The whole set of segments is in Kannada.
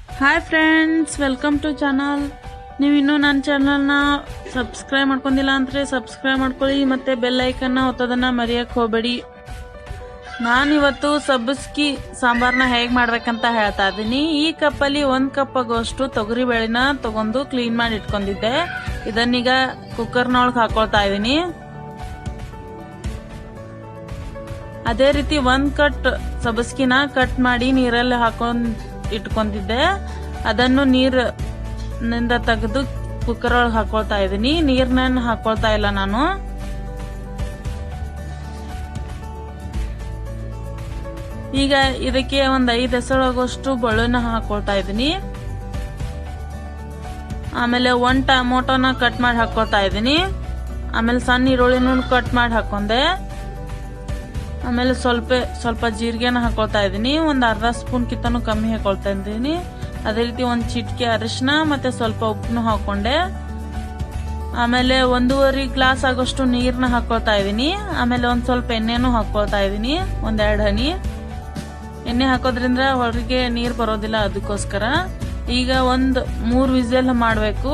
Hi friends, welcome to channel. ನೀವು ಇನ್ನೂ ನನ್ನ ಚಾನಲ್ನ ಸಬ್ಸ್ಕ್ರೈಬ್ ಮಾಡ್ಕೊಂಡಿಲ್ಲ ಅಂದರೆ ಸಬ್ಸ್ಕ್ರೈಬ್ ಮಾಡ್ಕೊಳ್ಳಿ ಮತ್ತು ಬೆಲ್ ಐಕನ್ನ ಒತ್ತೋದನ್ನು ಮರೆಯೋಕ್ಕೆ ಹೋಗಬೇಡಿ. ನಾನಿವತ್ತು ಸಬ್ಬಸ್ಗಿ ಸಾಂಬಾರನ್ನ ಹೇಗೆ ಮಾಡ್ಬೇಕಂತ ಹೇಳ್ತಾ ಇದ್ದೀನಿ. ಈ ಕಪ್ಪಲ್ಲಿ 1 ಕಪ್ ಆಗೋಷ್ಟು ತೊಗರಿ ಬೇಳೆನ ತಗೊಂಡು ಕ್ಲೀನ್ ಮಾಡಿ ಇಟ್ಕೊಂಡಿದ್ದೆ. ಇದನ್ನೀಗ ಕುಕ್ಕರ್ನೊಳಗೆ ಹಾಕೊಳ್ತಾ ಇದ್ದೀನಿ. ಅದೇ ರೀತಿ 1 ಕಟ್ ಸಬ್ಬಸ್ಗಿನ ಕಟ್ ಮಾಡಿ ನೀರಲ್ಲಿ ಹಾಕೊಂಡು ಇಟ್ಕೊಂಡಿದ್ದೆ. ಅದನ್ನು ನೀರಿನಿಂದ ತೆಗೆದು ಕುಕ್ಕರ್ ಒಳಗೆ ಹಾಕೊಳ್ತಾ ಇದ್ದೀನಿ. ನೀರನ್ನ ಹಾಕೊಳ್ತಾ ಇಲ್ಲ ನಾನು. ಈಗ ಇದಕ್ಕೆ ಒಂದು 5 ಎಸಳಾಗೋಷ್ಟು ಬೆಳ್ಳುಳ್ಳಿನ ಹಾಕೊಳ್ತಾ ಇದ್ದೀನಿ. ಆಮೇಲೆ 1 ಟೊಮೊಟೊನ ಕಟ್ ಮಾಡಿ ಹಾಕೊಳ್ತಾ ಇದ್ದೀನಿ. ಆಮೇಲೆ ಸಣ್ಣ ಈರುಳ್ಳಿನೂ ಕಟ್ ಮಾಡಿ ಹಾಕೊಂಡೆ. ಆಮೇಲೆ ಸ್ವಲ್ಪ ಜೀರಿಗೆನ ಹಾಕೊಳ್ತಾ ಇದ್ದೀನಿ. ಒಂದು ಅರ್ಧ ಸ್ಪೂನ್ ಕಿತ್ತನೂ ಕಮ್ಮಿ ಹಾಕೊಳ್ತಾ ಇದ್ದೀನಿ. ಅದೇ ರೀತಿ 1 ಚಿಟಿಕೆ ಅರಿಶಿನ ಮತ್ತೆ ಸ್ವಲ್ಪ ಉಪ್ಪನ್ನು ಹಾಕೊಂಡೆ. ಆಮೇಲೆ 1.5 ಗ್ಲಾಸ್ ಆಗೋಷ್ಟು ನೀರನ್ನ ಹಾಕೊಳ್ತಾ ಇದ್ದೀನಿ. ಆಮೇಲೆ ಸ್ವಲ್ಪ ಎಣ್ಣೆನೂ ಹಾಕೊಳ್ತಾ ಇದ್ದೀನಿ, 1-2 ಹನಿ ಎಣ್ಣೆ ಹಾಕೋದ್ರಿಂದ ಹೊರಗೆ ನೀರು ಬರೋದಿಲ್ಲ, ಅದಕ್ಕೋಸ್ಕರ. ಈಗ 3 ವಿಸಿಲ್ ಮಾಡಬೇಕು.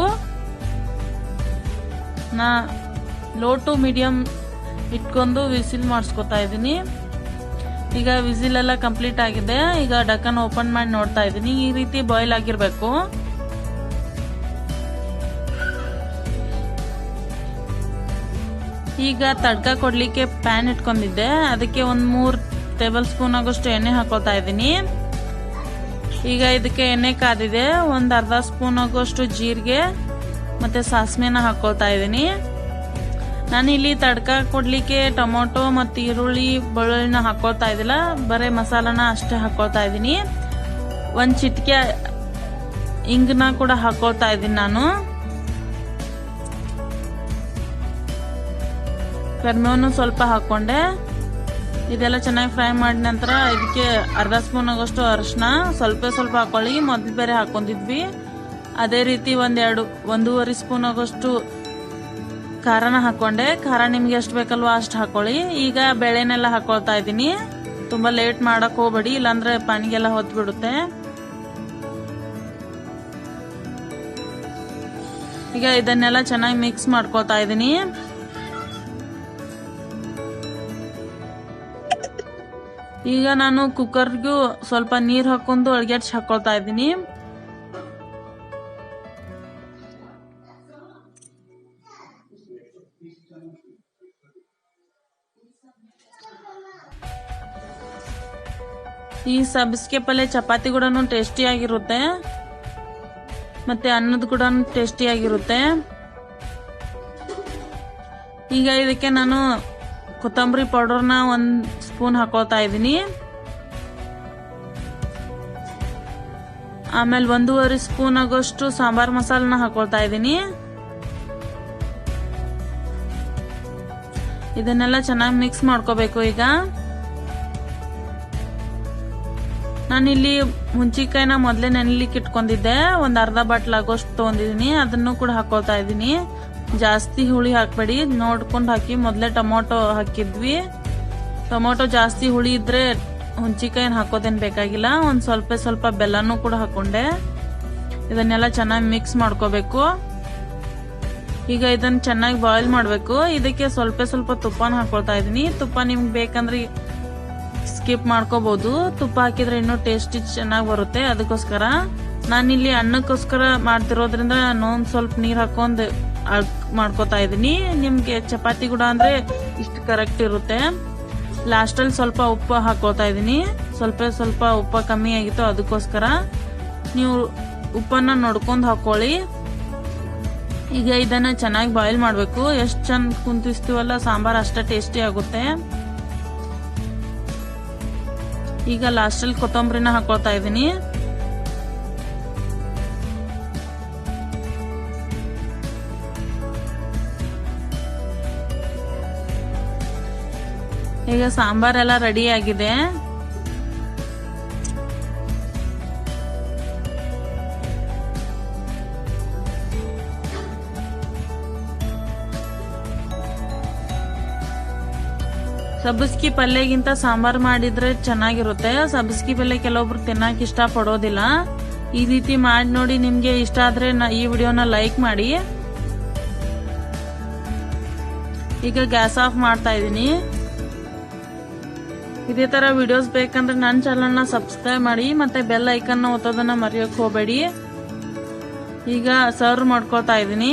ನಾ ಲೋ ಟು ಮೀಡಿಯಂ ಇಟ್ಕೊಂಡು ವಿಸಿಲ್ ಮಾಡಿಸ್ಕೊತಾ ಇದ್ದೀನಿ. ಈಗ ವಿಸಿಲ್ ಎಲ್ಲ ಕಂಪ್ಲೀಟ್ ಆಗಿದೆ. ಈಗ ಡಕ್ಕನ್ ಓಪನ್ ಮಾಡಿ ನೋಡ್ತಾ ಇದ್ದೀನಿ. ಈ ರೀತಿ ಬಾಯ್ಲ್ ಆಗಿರ್ಬೇಕು. ಈಗ ತಡ್ಕ ಕೊಡ್ಲಿಕ್ಕೆ ಪ್ಯಾನ್ ಇಟ್ಕೊಂಡಿದ್ದೆ. ಅದಕ್ಕೆ 3 ಟೇಬಲ್ ಸ್ಪೂನ್ ಆಗೋಷ್ಟು ಎಣ್ಣೆ ಹಾಕೊಳ್ತಾ ಇದ್ದೀನಿ. ಈಗ ಇದಕ್ಕೆ ಎಣ್ಣೆ ಕಾದಿದೆ. ಒಂದು ಅರ್ಧ ಸ್ಪೂನ್ ಆಗೋಷ್ಟು ಜೀರಿಗೆ ಮತ್ತೆ ಸಾಸಿವೆನ ಹಾಕೊಳ್ತಾ ಇದ್ದೀನಿ. ನಾನಿಲ್ಲಿ ತಡ್ಕ ಕೊಡ್ಲಿಕ್ಕೆ ಟೊಮೊಟೊ ಮತ್ತು ಈರುಳ್ಳಿ ಬೆಳ್ಳುಳ್ಳಿನ ಹಾಕೊಳ್ತಾ ಇದ್ದಿಲ್ಲ, ಬರೀ ಮಸಾಲಾನ ಅಷ್ಟೇ ಹಾಕೊಳ್ತಾ ಇದ್ದೀನಿ. 1 ಚಿಟಿಕೆ ಇಂಗನ್ನ ಕೂಡ ಹಾಕೊಳ್ತಾ ಇದ್ದೀನಿ ನಾನು. ಕರಿಬೇವನ್ನು ಸ್ವಲ್ಪ ಹಾಕೊಂಡೆ. ಇದೆಲ್ಲ ಚೆನ್ನಾಗಿ ಫ್ರೈ ಮಾಡಿದ ನಂತರ ಇದಕ್ಕೆ ಅರ್ಧ ಸ್ಪೂನ್ ಆಗೋಷ್ಟು ಅರಿಶಿನ ಸ್ವಲ್ಪ ಹಾಕೊಳ್ಳಿ. ಮೊದಲು ಬೇರೆ ಹಾಕೊಂಡಿದ್ವಿ. ಅದೇ ರೀತಿ 1.5 ಸ್ಪೂನ್ ಆಗೋಷ್ಟು ಖಾರನ ಹಾಕೊಂಡೆ. ಖಾರ ನಿಮ್ಗೆ ಎಷ್ಟು ಬೇಕಲ್ವ ಅಷ್ಟು ಹಾಕೊಳ್ಳಿ. ಈಗ ಬೇಳೆನೆಲ್ಲ ಹಾಕೊಳ್ತಾ ಇದ್ದೀನಿ. ತುಂಬಾ ಲೇಟ್ ಮಾಡಕ್ ಹೋಗ್ಬೇಡಿ, ಇಲ್ಲಾಂದ್ರೆ ಪಾನಿಗೆಲ್ಲ ಹೊತ್ತು ಬಿಡುತ್ತೆ. ಈಗ ಇದನ್ನೆಲ್ಲ ಚೆನ್ನಾಗಿ ಮಿಕ್ಸ್ ಮಾಡ್ಕೊಳ್ತಾ ಇದ್ದೀನಿ. ಈಗ ನಾನು ಕುಕ್ಕರ್ಗೂ ಸ್ವಲ್ಪ ನೀರು ಹಾಕೊಂಡು ಅಳ್ಗೆಡ್ಸಿ ಹಾಕೊಳ್ತಾ ಇದ್ದೀನಿ. ಈ ಸಬ್ಬಸ್ಗೆ ಪಲ್ಯ ಚಪಾತಿ ಕೂಡ ಟೇಸ್ಟಿ ಆಗಿರುತ್ತೆ, ಮತ್ತೆ ಅನ್ನದ ಕೂಡ ಟೇಸ್ಟಿ ಆಗಿರುತ್ತೆ. ಈಗ ಇದಕ್ಕೆ ನಾನು ಕೊತ್ತಂಬರಿ ಪೌಡರ್ನ 1 ಸ್ಪೂನ್ ಹಾಕೊಳ್ತಾ ಇದ್ದೀನಿ. ಆಮೇಲೆ 1.5 ಸ್ಪೂನ್ ಆಗೋಷ್ಟು ಸಾಂಬಾರ್ ಮಸಾಲನ ಹಾಕೊಳ್ತಾ ಇದ್ದೀನಿ. ಇದನ್ನೆಲ್ಲ ಚೆನ್ನಾಗಿ ಮಿಕ್ಸ್ ಮಾಡ್ಕೋಬೇಕು. ಈಗ ನಾನಿಲ್ಲಿ ಹುಂಚಿಕಾಯಿನ ಮೊದಲೇ ನೆನೆಲಿಕ್ಕೆ ಇಟ್ಕೊಂಡಿದ್ದೆ. ಒಂದು ಅರ್ಧ ಬಾಟ್ಲ್ ಆಗೋಷ್ಟು ತಗೊಂಡಿದ್ದೀನಿ. ಅದನ್ನು ಕೂಡ ಹಾಕೊಳ್ತಾ ಇದ್ದೀನಿ. ಜಾಸ್ತಿ ಹುಳಿ ಹಾಕ್ಬೇಡಿ, ನೋಡ್ಕೊಂಡು ಹಾಕಿ. ಮೊದಲೇ ಟೊಮೊಟೊ ಹಾಕಿದ್ವಿ. ಟೊಮೊಟೊ ಜಾಸ್ತಿ ಹುಳಿ ಇದ್ರೆ ಹುಂಚಿಕಾಯಿನ ಹಾಕೋದೇನು ಬೇಕಾಗಿಲ್ಲ. ಒಂದು ಸ್ವಲ್ಪ ಬೆಲ್ಲನೂ ಕೂಡ ಹಾಕೊಂಡೆ. ಇದನ್ನೆಲ್ಲ ಚೆನ್ನಾಗಿ ಮಿಕ್ಸ್ ಮಾಡ್ಕೋಬೇಕು. ಈಗ ಇದನ್ನ ಚೆನ್ನಾಗಿ ಬಾಯ್ಲ್ ಮಾಡಬೇಕು. ಇದಕ್ಕೆ ಸ್ವಲ್ಪ ತುಪ್ಪನ ಹಾಕೊಳ್ತಾ ಇದ್ದೀನಿ. ತುಪ್ಪ ನಿಮ್ಗೆ ಬೇಕಂದ್ರೆ ಸ್ಕಿಪ್ ಮಾಡ್ಕೋಬಹುದು. ತುಪ್ಪ ಹಾಕಿದ್ರೆ ಇನ್ನೂ ಟೇಸ್ಟಿ ಚೆನ್ನಾಗಿ ಬರುತ್ತೆ, ಅದಕ್ಕೋಸ್ಕರ. ನಾನಿಲ್ಲಿ ಅನ್ನಕ್ಕೋಸ್ಕರ ಮಾಡ್ತಿರೋದ್ರಿಂದ ನಾನು ಸ್ವಲ್ಪ ನೀರು ಹಾಕೊಂಡು ಮಾಡ್ಕೋತಾ ಇದ್ದೀನಿ. ನಿಮ್ಗೆ ಚಪಾತಿ ಕೂಡ ಅಂದ್ರೆ ಇಷ್ಟು ಕರೆಕ್ಟ್ ಇರುತ್ತೆ. ಲಾಸ್ಟಲ್ಲಿ ಸ್ವಲ್ಪ ಉಪ್ಪು ಹಾಕೋತಾ ಇದ್ದೀನಿ. ಸ್ವಲ್ಪ ಉಪ್ಪು ಕಮ್ಮಿ ಆಗಿತ್ತು, ಅದಕ್ಕೋಸ್ಕರ. ನೀವು ಉಪ್ಪನ್ನ ನೋಡ್ಕೊಂಡು ಹಾಕೊಳ್ಳಿ. ಈಗ ಇದನ್ನ ಚೆನ್ನಾಗಿ ಬಾಯ್ಲ್ ಮಾಡಬೇಕು. ಎಷ್ಟು ಚಂದ ಕುಂತಿಸ್ತೀವಲ್ಲ ಸಾಂಬಾರ್ ಅಷ್ಟೇ ಟೇಸ್ಟಿ ಆಗುತ್ತೆ. ಈಗ ಲಾಸ್ಟಲ್ಲಿ ಕೊತ್ತಂಬರಿನ ಹಾಕೊಳ್ತಾ ಇದ್ದೀನಿ. ಈಗ ಸಾಂಬಾರೆಲ್ಲ ರೆಡಿ ಆಗಿದೆ. ಸಬ್ಬಸ್ಗಿ ಪಲ್ಯಗಿಂತ ಸಾಂಬಾರ್ ಮಾಡಿದ್ರೆ ಚೆನ್ನಾಗಿರುತ್ತೆ. ಸಬ್ಬಸ್ಗಿ ಪಲ್ಯ ಕೆಲವೊಬ್ರು ತಿನ್ನಕ್ ಇಷ್ಟ ಪಡೋದಿಲ್ಲ. ಈ ರೀತಿ ಮಾಡಿ ನೋಡಿ. ನಿಮ್ಗೆ ಇಷ್ಟ ಆದ್ರೆ ಈ ವಿಡಿಯೋನ ಲೈಕ್ ಮಾಡಿ. ಈಗ ಗ್ಯಾಸ್ ಆಫ್ ಮಾಡ್ತಾ ಇದೀನಿ. ಇದೇ ತರ ವಿಡಿಯೋಸ್ ಬೇಕಂದ್ರೆ ನನ್ನ ಚಾನಲ್ನ ಸಬ್ಸ್ಕ್ರೈಬ್ ಮಾಡಿ ಮತ್ತೆ ಬೆಲ್ ಐಕನ್ ಒತ್ತೋದನ್ನ ಮರೆಯೋಕ್ ಹೋಗಬೇಡಿ. ಈಗ ಸರ್ವ್ ಮಾಡ್ಕೊಳ್ತಾ ಇದೀನಿ.